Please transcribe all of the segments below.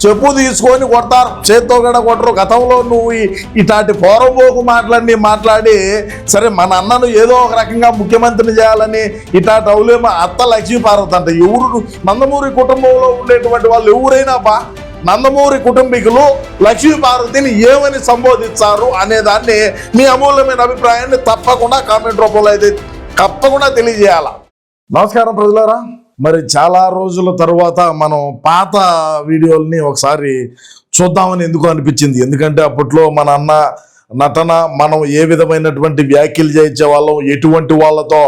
చెప్పు తీసుకొని కొడతారు, చేత్తో కూడా కొట్టరు. గతంలో నువ్వు ఇట్లాంటి పోరంబోకు మాట్లాడి సరే మన అన్నను ఏదో ఒక రకంగా ముఖ్యమంత్రిని చేయాలని ఇట్లాంటి అవులేమో అత్త లక్ష్మీపార్వతి అంట. ఎవరు నందమూరి కుటుంబంలో ఉండేటువంటి వాళ్ళు ఎవరైనా నందమూరి కుటుంబీకులు లక్ష్మీపార్వతిని ఏమని సంబోధించారు అనే దాన్ని మీ అమూల్యమైన అభిప్రాయాన్ని తప్పకుండా కామెంట్ రూపంలో అయితే తప్పకుండా తెలియజేయాల. నమస్కారం ప్రజలారా. మరి చాలా రోజుల తర్వాత మనం పాత వీడియోల్ని ఒకసారి చూద్దామని ఎందుకు అనిపించింది. ఎందుకంటే అప్పట్లో మన అన్న నటన మనం ఏ విధమైనటువంటి వ్యాఖ్యలు చేయించే వాళ్ళం, ఎటువంటి వాళ్ళతో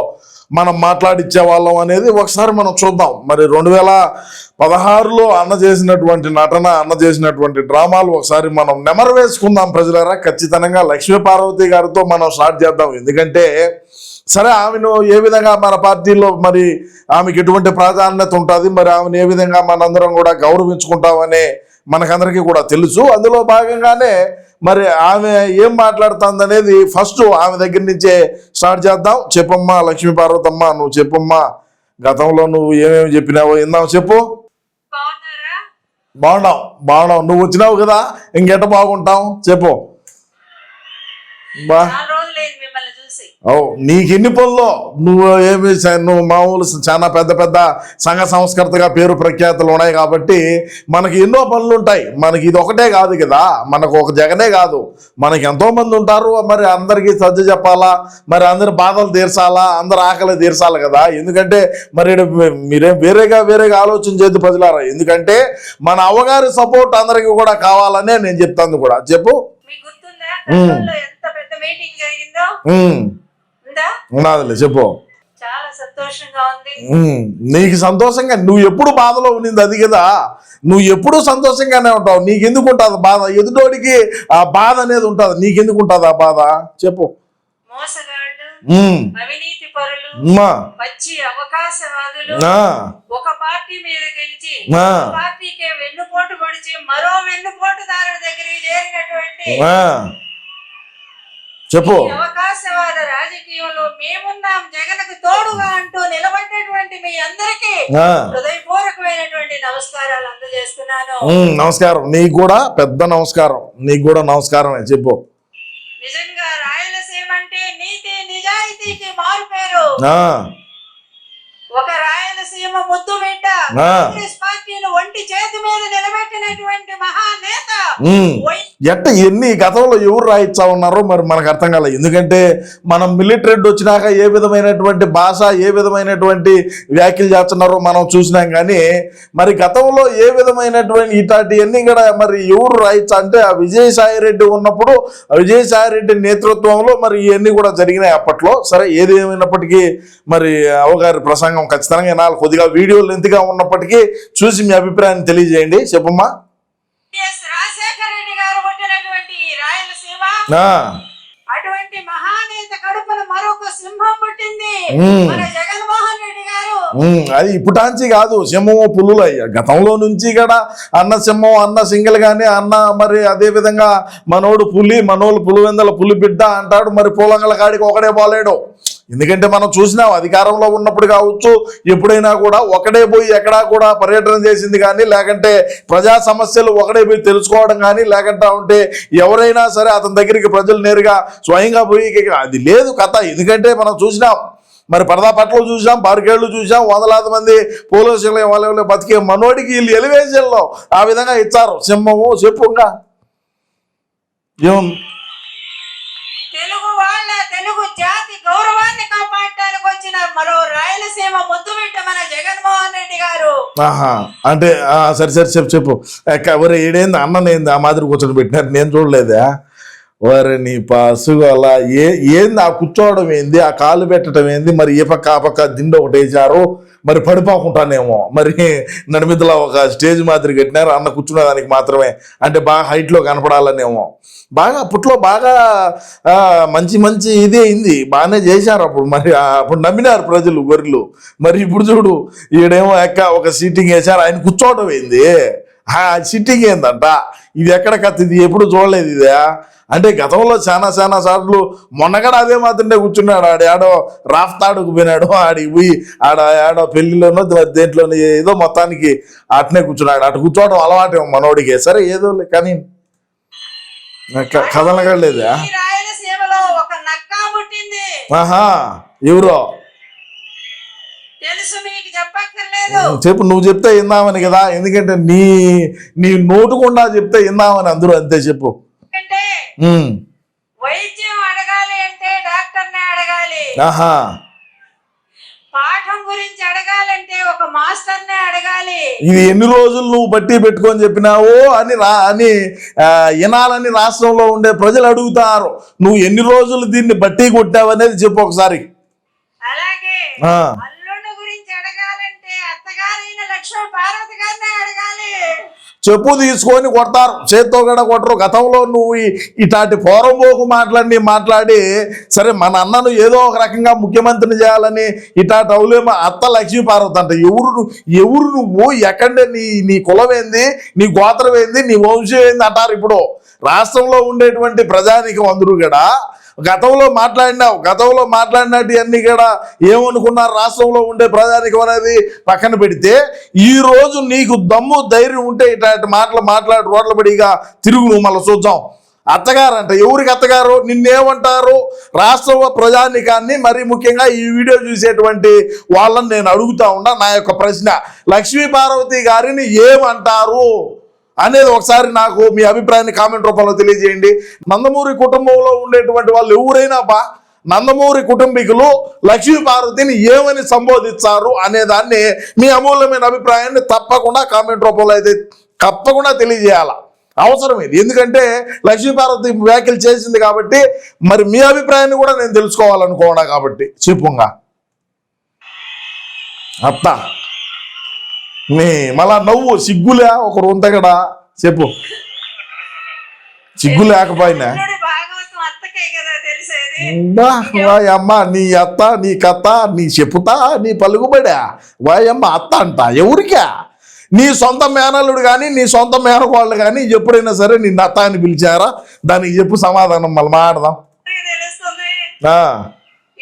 మనం మాట్లాడిచ్చే వాళ్ళం అనేది ఒకసారి మనం చూద్దాం. మరి 2016లో అన్న చేసినటువంటి నటన, అన్న చేసినటువంటి డ్రామాలు ఒకసారి మనం నెమరు వేసుకుందాం ప్రజలారా. ఖచ్చితంగా లక్ష్మీపార్వతి గారితో మనం స్టార్ట్ చేద్దాం. ఎందుకంటే సరే ఆమెను ఏ విధంగా మన పార్టీలో మరి ఆమెకి ఎటువంటి ప్రాధాన్యత ఉంటుంది, మరి ఆమెను ఏ విధంగా మనందరం కూడా గౌరవించుకుంటామనే మనకందరికీ కూడా తెలుసు. అందులో భాగంగానే మరి ఆమె ఏం మాట్లాడుతుంది అనేది ఫస్ట్ ఆమె దగ్గర నుంచే స్టార్ట్ చేద్దాం. చెప్పమ్మా లక్ష్మీపార్వతమ్మ, నువ్వు చెప్పమ్మా, గతంలో నువ్వు ఏమేమి చెప్పినావో ఇందాం చెప్పు. బాగున్నావు నువ్వు వచ్చినావు కదా, ఇంకెట బాగుంటాం చెప్పు. నీకు ఎన్ని పనులు, నువ్వు మామూలు చాలా పెద్ద సంఘ సంస్కర్తగా పేరు ప్రఖ్యాతులు ఉన్నాయి కాబట్టి మనకి ఎన్నో పనులు ఉంటాయి. మనకి ఇది ఒకటే కాదు కదా, మనకు ఒక జగనే కాదు, మనకి ఎంతో మంది ఉంటారు. మరి అందరికీ సజ్జ చెప్పాలా, మరి అందరి బాధలు తీర్చాలా, అందరు ఆకలి తీర్చాలి కదా. ఎందుకంటే మరి మీరేం వేరేగా ఆలోచన చేద్దు ప్రజలారా. ఎందుకంటే మన అవ్వగారి సపోర్ట్ అందరికీ కూడా కావాలనే నేను చెప్తాను కూడా. చెప్పు. ఉన్నదిలే చెప్పు. చాలా సంతోషంగా ఉంది. నీకు సంతోషంగా, నువ్వు ఎప్పుడు బాధలో ఉన్నది అది కదా, నువ్వు ఎప్పుడు సంతోషంగానే ఉంటావు. నీకెందుకు ఉంటుంది బాధ? ఎదుటోడికి ఆ బాధ అనేది ఉంటుంది, నీకెందుకు ఉంటుంది ఆ బాధ చెప్పు. మోసగాళ్ళు, అవినీతి పరులు, మంచి అవకాశవాదులు ఒక పార్టీ మీద గెలిచి పార్టీకి వెన్నుపోటు పొడిచి మరో వెన్నుపోటుదారుల దగ్గరికి చేరినటువంటి చెప్పు అవకాశవాద రాజకీయంలో మేమున్నాం జగన్కు తోడుగా అంటూ నిలబడినటువంటి మీ అందరికీ హృదయపూర్వకమైనటువంటి నమస్కారాలు అందజేస్తున్నాను. నమస్కారం, నీకు కూడా పెద్ద నమస్కారం, నీకు కూడా నమస్కారమే చెప్పు. నిజంగా రాయలసీమ అంటే నీతి నిజాయితీకి మారు పేరు. ఒక రాయలసీమ ముద్దు బిడ్డ, కాంగ్రెస్ పార్టీని ఒంటి చేతి మీద నిలబెట్టినటువంటి మహానేత. ఎన్ని గతంలో ఎవరు రాయిచ్చా ఉన్నారో మరి మనకు అర్థం కాలేదు. ఎందుకంటే మనం మిలిటరీ వచ్చినాక ఏ విధమైనటువంటి భాష, ఏ విధమైనటువంటి వ్యాఖ్యలు చేస్తున్నారో మనం చూసినాం. కానీ మరి గతంలో ఏ విధమైనటువంటి ఇట్లాంటివన్నీ కూడా మరి ఎవరు రాయిచ్చా అంటే ఆ విజయసాయిరెడ్డి ఉన్నప్పుడు, విజయసాయిరెడ్డి నేతృత్వంలో మరి ఇవన్నీ కూడా జరిగినాయి అప్పట్లో. సరే ఏది ఏమైనప్పటికీ మరి అవగారి ప్రసంగం ఖచ్చితంగా వినాలి. కొద్దిగా వీడియో లెంత్గా ఉన్నప్పటికీ చూసి మీ అభిప్రాయాన్ని తెలియజేయండి. చెప్పమ్మా. అటువంటి మహానేత కడుపున మరొక సింహం పుట్టింది, మన జగన్మోహన్ రెడ్డి గారు. అది ఇప్పుటాంచి కాదు, సింహము పులులు అయ్యా గతంలో నుంచి కూడా. అన్న సింహం, అన్న సింగల్ గాని అన్న మరి అదే విధంగా మనోడు పులి, మనోళ్ళు పులివెందల పులి బిడ్డ అంటాడు. మరి పూలంగల కాడికి ఒకడే పోలేడు. ఎందుకంటే మనం చూసినాం అధికారంలో ఉన్నప్పుడు కావచ్చు, ఎప్పుడైనా కూడా ఒకడే పోయి ఎక్కడా కూడా పర్యటన చేసింది కానీ, లేకంటే ప్రజా సమస్యలు ఒకడే పోయి తెలుసుకోవడం కానీ, లేకంటే ఉంటే ఎవరైనా సరే అతని దగ్గరికి ప్రజలు నేరుగా స్వయంగా పోయి అది లేదు కథ. ఎందుకంటే మనం చూసినాం మరి పరదాపట్లో చూసాం, బార్కేళ్లు చూసాం, వందలాది మంది పోలీసులు వాళ్ళ బతికే మనోడికి వీళ్ళు ఎలివేషన్లో ఆ విధంగా ఇచ్చారు. సింహము చెప్పుగా ఏం తెలుగు జాతి గౌరవాన్ని కాపాడటానికి వచ్చిన మరో రాయలసీమ ముద్దుబిడ్డ మన జగన్మోహన్ రెడ్డి గారు. అంటే సరే చెప్పు. ఎవరు ఏడైంది అన్ననేంది ఆ మాదిరి కూర్చొని పెట్టినారు, నేను చూడలేదా? వారి నీ పసుగు అలా ఏంది ఆ కూర్చోవడం ఏంది, ఆ కాలు పెట్టడం ఏంది? మరి ఏ పక్క ఆ పక్క దిండు ఒకటి వేసారు, మరి పడిపోకుంటానేమో. మరి నడిమిద్దలో ఒక స్టేజ్ మాదిరి కట్టినారు, అన్న కూర్చునే దానికి మాత్రమే, అంటే బాగా హైట్లో కనపడాలనేమో. బాగా అప్పట్లో బాగా మంచి ఇదే అయింది, బాగానే చేశారు అప్పుడు. మరి అప్పుడు నమ్మినారు ప్రజలు, గొర్రెలు. మరి ఇప్పుడు చూడు ఈడేమో ఒక సీటింగ్ వేశారు, ఆయన కూర్చోవడం ఏంది? సిట్టింగ్ ఏందంట, ఇది ఎక్కడ కత్తి, ఇది ఎప్పుడు చూడలేదు ఇదే అంటే. గతంలో చాలా సార్లు మొన్నగడ అదే మాత్రమే కూర్చున్నాడు. ఆడో రాఫ్తాడుకు పోయినాడు, ఆడికి పోయి ఆడో పెళ్లిలోనో దేంట్లోనో ఏదో మొత్తానికి అట్నే కూర్చున్నాడు. అటు కూర్చోవడం అలవాటు మనోడికి. సరే ఏదో కానీ కదలగలేదా? ఈ రాయలసీమలో ఒక నక్క పుట్టింది. ఆహా, ఎవరో తెలుసు, మీకు చెప్పక్కర్లేదు. చెప్పు, నువ్వు చెప్తే విందామని కదా. ఎందుకంటే నీ నోటుకుండా చెప్తే విందామని అందరూ అంతే. చెప్పు. అంటే వైద్యం అడగాలి అంటే డాక్టర్నే అడగాలి. ఆహా, పాఠం గురించి అడగాలంటే ఒక మాస్టర్నే అడగాలి. ఇది ఎన్ని రోజులు నువ్వు బట్టి పెట్టుకొని చెప్పినావో అని వినాలని రాష్ట్రంలో ఉండే ప్రజలు అడుగుతారు. నువ్వు ఎన్ని రోజులు దీన్ని బట్టి కొట్టావు అనేది చెప్పు ఒకసారి. అలాగే అల్లుడు గురించి అడగాలంటే అత్తగారైన లక్ష్మీ పార్వతి గారినే అడగాలి. చెప్పు తీసుకొని కొడతారు, చేత్తో కూడా కొట్టరు. గతంలో నువ్వు ఇటాటి పోరంబోకు మాట్లాడి సరే మన అన్నను ఏదో ఒక రకంగా ముఖ్యమంత్రిని చేయాలని ఇటాటి అవులేమో అత్త లక్ష్మీ పార్వతి అంట. ఎవరు నువ్వు, ఎక్కడే నీ కులం ఏంది, నీ గోత్రం ఏంది, నీ వంశం ఏంది అంటారు. ఇప్పుడు రాష్ట్రంలో ఉండేటువంటి ప్రజానికి అందరూ కూడా గతంలో మాట్లాడినట్టు అన్ని కూడా ఏమనుకున్నారు, రాష్ట్రంలో ఉండే ప్రజానికం అనేది పక్కన పెడితే ఈ రోజు నీకు దమ్ము ధైర్యం ఉంటే ఇట్లాంటి మాట్లాడి రోడ్ల పడిగా తిరుగు, నువ్వు మళ్ళీ చూద్దాం. అత్తగారు అంట, ఎవరికి అత్తగారు, నిన్నేమంటారు? రాష్ట్ర ప్రజానికాన్ని, మరీ ముఖ్యంగా ఈ వీడియో చూసేటువంటి వాళ్ళని నేను అడుగుతా ఉన్నా. నా యొక్క ప్రశ్న, లక్ష్మీ పార్వతి గారిని ఏమంటారు అనేది ఒకసారి నాకు మీ అభిప్రాయాన్ని కామెంట్ రూపంలో తెలియజేయండి. నందమూరి కుటుంబంలో ఉండేటువంటి వాళ్ళు ఎవరైనా నందమూరి కుటుంబీకులు లక్ష్మీ పార్వతిని ఏమని సంబోధించారు అనే దాన్ని మీ అమూల్యమైన అభిప్రాయాన్ని తప్పకుండా కామెంట్ రూపంలో అయితే తప్పకుండా తెలియజేయాల అవసరం ఇది. ఎందుకంటే లక్ష్మీ పార్వతి వ్యాఖ్యలు చేసింది కాబట్టి మరి మీ అభిప్రాయాన్ని కూడా నేను తెలుసుకోవాలనుకోవడా కాబట్టి. చెప్పుగా అత్త మళ్ళా నవ్వు, సిగ్గులే ఒకరు ఉంతగడా చెప్పు. సిగ్గు లేకపోయినా వాయమ్మ నీ అత్త, నీ కథ, నీ చెప్పుతా, నీ పలుకుబడా వాయమ్మ అత్త అంట. ఎవరికా? నీ సొంత మేనల్లుడు కానీ నీ సొంత మేనకోళ్ళు కానీ ఎప్పుడైనా సరే నిన్న అత్త అని పిలిచారా? దానికి చెప్పు సమాధానం, మళ్ళీ మాట్లాడదాం.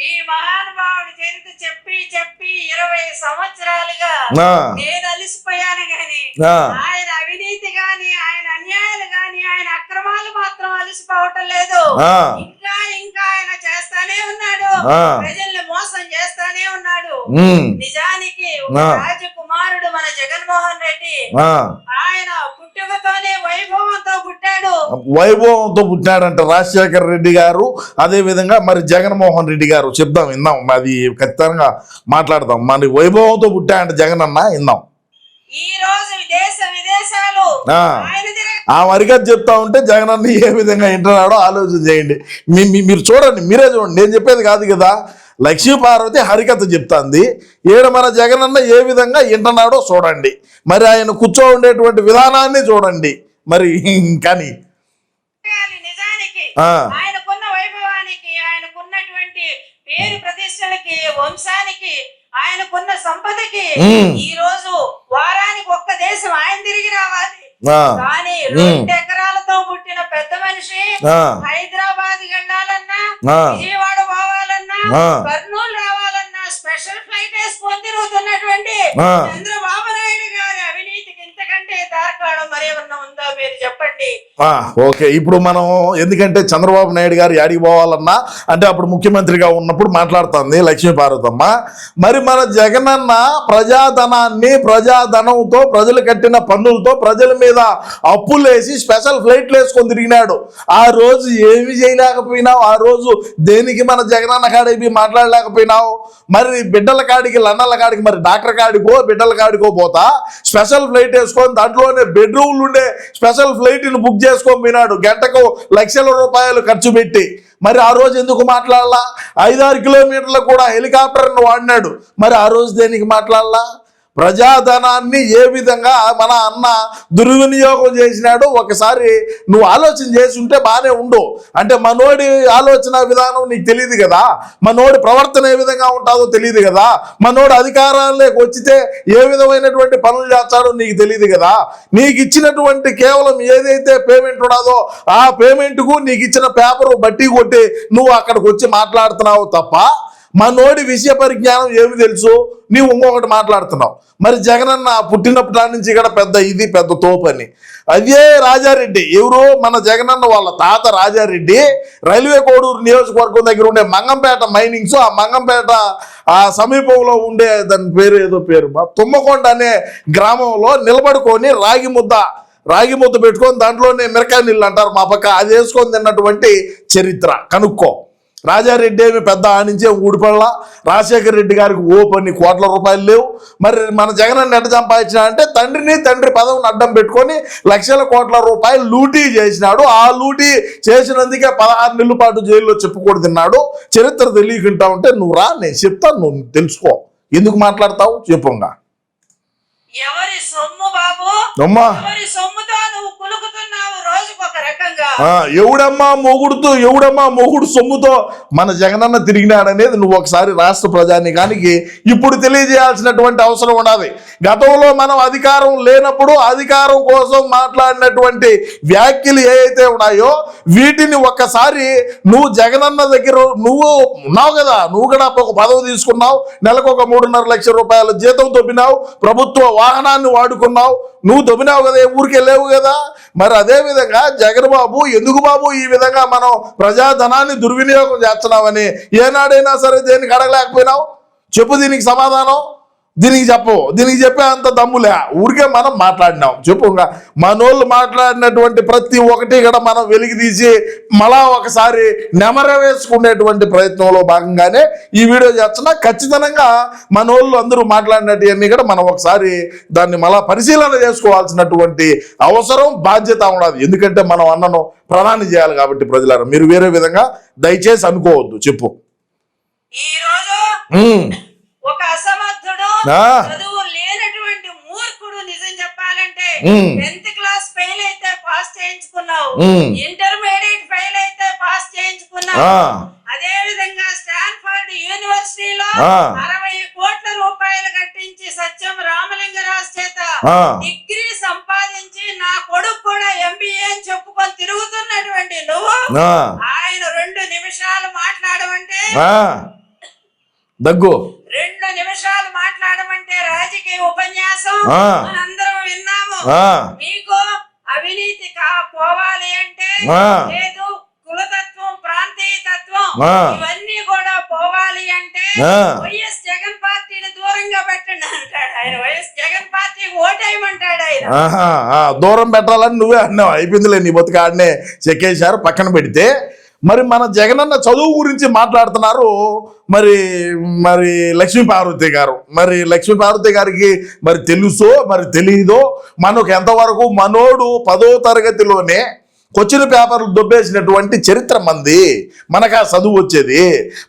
ఈ మహానుభావుడి చరిత్ర చెప్పి 20 సంవత్సరాలుగా నేను అలిసిపోయాను గాని ఆయన అవినీతి గాని, ఆయన అన్యాయాలు గాని, ఆయన అక్రమాలు మాత్రం అలిసిపోవటం లేదు. ఇంకా ఆయన చేస్తానే ఉన్నాడు, ప్రజల్ని మోసం చేస్తానే ఉన్నాడు. నిజానికి రాజకుమారుడు మన జగన్మోహన్ రెడ్డి ఆయన పుట్టుకతోనే వైభవంతో పుట్టాడంట రాజశేఖర రెడ్డి గారు. అదే విధంగా మరి జగన్మోహన్ రెడ్డి గారు. చెప్దాం, విందాం, అది ఖచ్చితంగా మాట్లాడదాం. మరి వైభవంతో పుట్టాడంట జగన్ అన్న, విందాం. ఈ రోజు విదేశాలు ఆ మరిగా చెప్తా ఉంటే జగన్ అన్న ఏ విధంగా వింటున్నాడో ఆలోచన చేయండి. మీరు చూడండి, మీరే చూడండి, నేను చెప్పేది కాదు కదా. లక్ష్మీ పార్వతి హరికథ చెప్తాంది, ఏడ మన జగన్ అన్న ఏ విధంగా వింటున్నాడో చూడండి. మరి ఆయన కూర్చో ఉండేటువంటి విధానాన్ని చూడండి. మరి కానీ నిజానికి ఆయనకున్న వైభవానికి, ఆయనకున్నటువంటి పేరు ప్రతిష్టలకి, వంశానికి, ఆయనకున్న సంపదకి ఈ రోజు వారానికి ఒక్క దేశం ఆయన తిరిగి రావాలి. కానీ 2 ఎకరాలతో పుట్టిన పెద్ద మనిషి హైదరాబాద్ వెళ్ళాలన్నా, విజయవాడ పోవాలన్నా, కర్నూలు రావాలన్నా స్పెషల్ ఫ్లైట్ వేసుకొని తిరుగుతున్నటువంటి చంద్రబాబు నాయుడు గారి అవినీతికి ఇంతకంటే దారుణం మరేమన్నా ఉందా? మీరు చెప్పండి. ఓకే, ఇప్పుడు మనం ఎందుకంటే చంద్రబాబు నాయుడు గారు యాడికి పోవాలన్నా అంటే అప్పుడు ముఖ్యమంత్రిగా ఉన్నప్పుడు మాట్లాడుతుంది లక్ష్మీ పార్వతమ్మ. మరి మన జగనన్న ప్రజాధనంతో, ప్రజలు కట్టిన పన్నులతో ప్రజల మీద అప్పులేసి స్పెషల్ ఫ్లైట్లు వేసుకొని తిరిగినాడు. ఆ రోజు ఏమి చేయలేకపోయినావు? ఆ రోజు దేనికి మన జగనన్న కాడికి మాట్లాడలేకపోయినావు? మరి బిడ్డల కాడికి, లండన్ల కాడికి, మరి డాక్టర్ కాడికో బిడ్డల కాడికో పోతా స్పెషల్ ఫ్లైట్ వేసుకొని దాంట్లోనే బెడ్రూమ్లు ఉండే స్పెషల్ ఫ్లైట్ని బుక్ చేసుకొని పోయినాడు, గంటకు లక్షల రూపాయలు ఖర్చు పెట్టి. మరి ఆ రోజు ఎందుకు మాట్లాడాలా? 5-6 కిలోమీటర్లకు కూడా హెలికాప్టర్ను వాడినాడు. మరి ఆ రోజు దేనికి మాట్లాడాలా? ప్రజాధనాన్ని ఏ విధంగా మన అన్న దుర్వినియోగం చేసినాడో ఒకసారి నువ్వు ఆలోచన చేసి ఉంటే బాగానే ఉండు. అంటే మనోడి ఆలోచన విధానం నీకు తెలియదు కదా, మనోడి ప్రవర్తన ఏ విధంగా ఉంటుందో తెలియదు కదా, మనోడు అధికారాల్లోకి వచ్చితే ఏ విధమైనటువంటి పనులు చేస్తాడో నీకు తెలియదు కదా. నీకు ఇచ్చినటువంటి కేవలం ఏదైతే పేమెంట్ ఉన్నదో ఆ పేమెంట్కు నీకు ఇచ్చిన పేపరు బట్టి కొట్టి నువ్వు అక్కడికి వచ్చి మాట్లాడుతున్నావు తప్ప మనోడి విషయ పరిజ్ఞానం ఏమి తెలుసు, నీవు ఇంకొకటి మాట్లాడుతున్నావు. మరి జగనన్న పుట్టినప్పటి నుంచి ఇక్కడ పెద్ద తోపని. అదే రాజారెడ్డి, ఎవరు మన జగనన్న వాళ్ళ తాత రాజారెడ్డి రైల్వే కోడూరు నియోజకవర్గం దగ్గర ఉండే మంగంపేట మైనింగ్స్, ఆ మంగంపేట ఆ సమీపంలో ఉండే దాని పేరు ఏదో పేరు తుమ్మకొండ అనే గ్రామంలో నిలబడుకొని రాగి ముద్ద పెట్టుకొని దాంట్లోనే మిరకాయ నీళ్ళు అంటారు మా పక్క, అది వేసుకొని తిన్నటువంటి చరిత్ర కనుక్కో. రాజారెడ్డి ఏమి పెద్ద ఆనించే ఊడిపడలా, రాజశేఖర రెడ్డి గారికి ఓ కోట్ల రూపాయలు లేవు. మరి మన జగన్ ఎట్ట సంపాదించినా అంటే తండ్రి పదవిని అడ్డం పెట్టుకొని లక్షల కోట్ల రూపాయలు లూటీ చేసినాడు. ఆ లూటీ చేసినందుకే 16 నెలల పాటు జైల్లో చెప్పుకొని తిన్నాడు. చరిత్ర తెలియకుంటా ఉంటే నువ్వు రా, నేను చెప్తాను, నువ్వు తెలుసుకో. ఎందుకు మాట్లాడతావు చెప్పుగా. ఎవరి సొమ్ము బాబు, అమ్మా ఎవరి సొమ్ముతో నువ్వు కులుకుతున్నావు రోజుకొక రకంగా. ఎవడమ్మా మొగుడు సొమ్ముతో మన జగనన్న తిరిగినాడనేది నువ్వు ఒకసారి రాష్ట్ర ప్రజానీకానికి ఇప్పుడు తెలియజేయాల్సినటువంటి అవసరం ఉన్నది. గతంలో మనం అధికారం లేనప్పుడు అధికారం కోసం మాట్లాడినటువంటి వ్యాఖ్యలు ఏవైతే ఉన్నాయో వీటిని ఒక్కసారి నువ్వు జగనన్న దగ్గర నువ్వు ఉన్నావు కదా, నువ్వు కూడా ఒక పదవి తీసుకున్నావు, నెలకు ఒక 3.5 లక్షల రూపాయల జీతం దొబ్బినావు, ప్రభుత్వ వాహనాన్ని వాడుకున్నావు, నువ్వు దొబ్బినావు కదా, ఊరికే లేవు కదా. మరి అదే విధంగా జగన్ బాబు ఎందుకు బాబు ఈ విధంగా మనం ప్రజాధనాన్ని దుర్వినియోగం చేస్తున్నామని ఏనాడైనా సరే దేనికి అడగలేకపోయినావు? చెప్పు దీనికి సమాధానం. దీనికి చెప్పే అంత దమ్ములే, ఊరికే మనం మాట్లాడినాం. చెప్పు ఇంకా మనోళ్ళు మాట్లాడినటువంటి ప్రతి ఒక్కటి కూడా మనం వెలికి తీసి మళ్ళా ఒకసారి నెమర వేసుకునేటువంటి ప్రయత్నంలో భాగంగానే ఈ వీడియో చేస్తున్నా. ఖచ్చితంగా మనోళ్ళు అందరూ మాట్లాడినట్టువన్నీ కూడా మనం ఒకసారి దాన్ని మళ్ళా పరిశీలన చేసుకోవాల్సినటువంటి అవసరం బాధ్యత ఉన్నది. ఎందుకంటే మనం అన్నను ప్రధాని చేయాలి కాబట్టి ప్రజలారా మీరు వేరే విధంగా దయచేసి అనుకోవద్దు. చెప్పు. ఒక అసమర్థుడు, చదువు లేనటువంటి మూర్ఖుడు నిజం చెప్పాలంటే 10th క్లాస్ ఫెయిల్ అయితే పాస్ చేయించుకున్నావు, ఇంటర్మీడియట్ ఫెయిల్ అయితే పాస్ చేయించుకున్నావు. అదే విధంగా స్టాన్ఫర్డ్ యూనివర్సిటీలో 60 కోట్ల రూపాయలు కట్టించి సత్యం రామలింగరాజు చేత డిగ్రీ సంపాదించి నా కొడుకు కూడా MBA అని చెప్పుకొని తిరుగుతున్నటువంటి నువ్వు ఆయన 2 నిమిషాలు మాట్లాడమంటే దగ్గు 2 నిమిషాలు మాట్లాడమంటే రాజకీయ ఉపన్యాసం మనందరం విన్నాము. మీకు అవినీతి పోవాలి అంటే లేదు, కులతత్వం, ప్రాంతీయ తత్వం ఇవన్నీ కూడా పోవాలి అంటే వైఎస్ జగన్ పార్టీని దూరంగా పెట్టండి అంటాడు ఆయన. వైఎస్ జగన్ పార్టీకి ఓటేయమంటాడు ఆయన. దూరం పెట్టాలని నువ్వే అన్నావు, అయిపోయిందిలే నీ బతుకు ఆడనే చెక్కేశారు పక్కన పెడితే. మరి మన జగనన్న చదువు గురించి మాట్లాడుతున్నారు. మరి లక్ష్మీపార్వతి గారు, మరి లక్ష్మీపార్వతి గారికి మరి తెలుసో మరి తెలియదో మనకు ఎంతవరకు మనోడు 10వ తరగతిలోనే క్వశ్చన్ పేపర్లు దొబ్బేసినటువంటి చరిత్ర మంది. మనకు ఆ చదువు వచ్చేది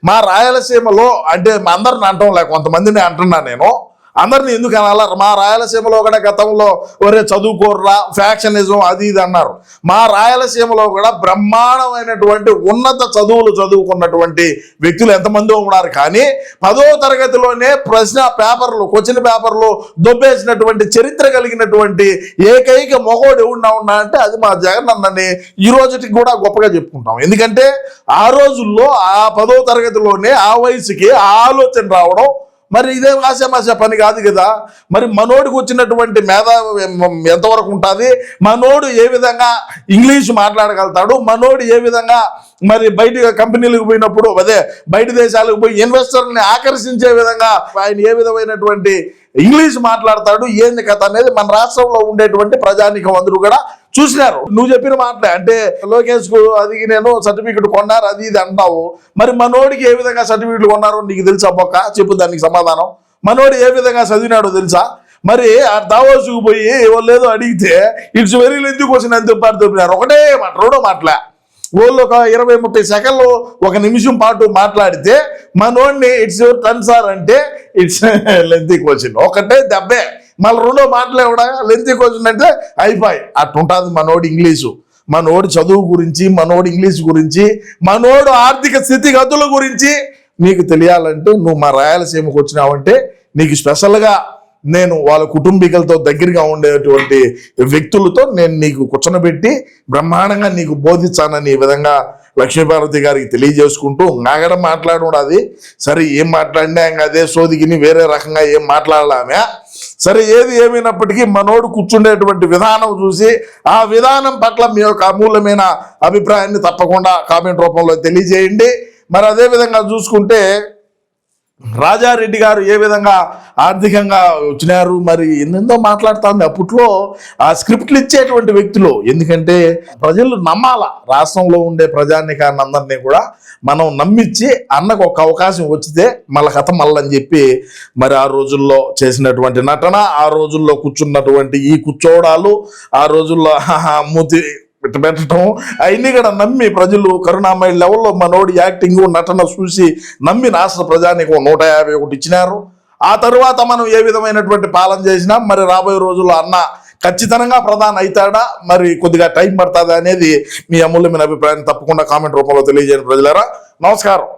మా రాయలసీమలో అంటే అందరిని అంటాం లేక కొంతమందిని అంటున్నా నేను, అందరిని ఎందుకు అనాల. మా రాయలసీమలో కూడా గతంలో ఒరే చదువుకోర్రా ఫ్యాక్షనిజం అది ఇది అన్నారు. మా రాయలసీమలో కూడా బ్రహ్మాండమైనటువంటి ఉన్నత చదువులు చదువుకున్నటువంటి వ్యక్తులు ఎంతమంది ఉన్నారు. కానీ 10వ తరగతిలోనే క్వశ్చన్ పేపర్లు దొబ్బేసినటువంటి చరిత్ర కలిగినటువంటి ఏకైక మొగోడు ఎవడున్నా అంటే అది మా జగనన్నని ఈ రోజుకి కూడా గొప్పగా చెప్పుకుంటాం. ఎందుకంటే ఆ రోజుల్లో ఆ 10వ తరగతిలోనే ఆ వయసుకి ఆ ఆలోచన రావడం మరి ఇదే ఆశామాషా పని కాదు కదా. మరి మనోడికి వచ్చినటువంటి మేధావి ఎంతవరకు ఉంటుంది, మనోడు ఏ విధంగా ఇంగ్లీష్ మాట్లాడగలుగుతాడు, మనోడు ఏ విధంగా మరి బయట కంపెనీలకు పోయినప్పుడు అదే బయట దేశాలకు పోయి ఇన్వెస్టర్ని ఆకర్షించే విధంగా ఆయన ఏ విధమైనటువంటి ఇంగ్లీష్ మాట్లాడతాడు, ఏంది కథ అనేది మన రాష్ట్రంలో ఉండేటువంటి ప్రజానీకం అందరూ కూడా చూసినారు. నువ్వు చెప్పిన మాటలే అంటే లోకేష్ కు అది నేను సర్టిఫికెట్ కొన్నారు అది ఇది అంటావు. మరి మనోడికి ఏ విధంగా సర్టిఫికెట్లు కొన్నారో నీకు తెలుసా బొక్క? చెప్పు దానికి సమాధానం. మనోడు ఏ విధంగా చదివినాడో తెలుసా? మరి ఆ దావోసుకు పోయి ఎవరు లేదో అడిగితే ఇట్స్ వెరీ లెంతీ క్వశ్చన్ అని చెప్పారు దొబ్బినారు. ఒకటే మాట, రెండో మాటలే. వాళ్ళు ఒక 20-30 సెకండ్లు ఒక నిమిషం పాటు మాట్లాడితే మనోడిని ఇట్స్ యువర్ టర్న్ సార్ అంటే ఇట్స్ లెంతీ క్వశ్చన్, ఒకటే దెబ్బే. మళ్ళీ రెండో మాటలే కూడా లెంతీ క్వశ్చన్ అంటే అయిపోయి అట్టుంటుంది మనోడి ఇంగ్లీషు. మనోడి చదువు గురించి, మనోడి ఇంగ్లీష్ గురించి, మనోడు ఆర్థిక స్థితిగతుల గురించి నీకు తెలియాలంటే నువ్వు మా రాయలసీమకు వచ్చినావంటే నీకు స్పెషల్గా నేను వాళ్ళ కుటుంబీకులతో దగ్గరగా ఉండేటువంటి వ్యక్తులతో నేను నీకు కూర్చొనబెట్టి బ్రహ్మాండంగా నీకు బోధించానని ఈ విధంగా లక్ష్మీపార్వతి గారికి తెలియజేసుకుంటూ నాగడ మాట్లాడు అది సరే, ఏం మాట్లాడినా ఇంకా అదే సోదిగిని వేరే రకంగా ఏం మాట్లాడలామే. సరే, ఏది ఏమైనప్పటికీ మనోడు కూర్చుండేటువంటి విధానం చూసి ఆ విధానం పట్ల మీ యొక్క అమూల్యమైన అభిప్రాయాన్ని తప్పకుండా కామెంట్ రూపంలో తెలియజేయండి. మరి అదే విధంగా చూసుకుంటే రాజారెడ్డి గారు ఏ విధంగా ఆర్థికంగా వచ్చినారు, మరి ఎన్నెందో మాట్లాడుతుంది. అప్పట్లో ఆ స్క్రిప్ట్లు ఇచ్చేటువంటి వ్యక్తులు, ఎందుకంటే ప్రజలు నమ్మాల, రాష్ట్రంలో ఉండే ప్రజానికాన్ని అందరినీ కూడా మనం నమ్మించి అన్నకు ఒక అవకాశం వచ్చితే మళ్ళీ కథ మళ్ళని చెప్పి మరి ఆ రోజుల్లో చేసినటువంటి నటన, ఆ రోజుల్లో కూర్చున్నటువంటి ఈ కూర్చోవడాలు, ఆ రోజుల్లో మూతి పెట్టడం అవన్నీ కూడా నమ్మి ప్రజలు కరుణామయ లెవెల్లో మనోడి యాక్టింగ్ నటన చూసి నమ్మి రాష్ట్ర ప్రజానికి 151 ఇచ్చినారు. ఆ తరువాత మనం ఏ విధమైనటువంటి పాలన చేసినా మరి రాబోయే రోజుల్లో అన్న ఖచ్చితంగా ప్రధాని అవుతాడా, మరి కొద్దిగా టైం పడుతుందా అనేది మీ అమూల్యమైన అభిప్రాయాన్ని తప్పకుండా కామెంట్ రూపంలో తెలియజేయండి ప్రజలారా. నమస్కారం.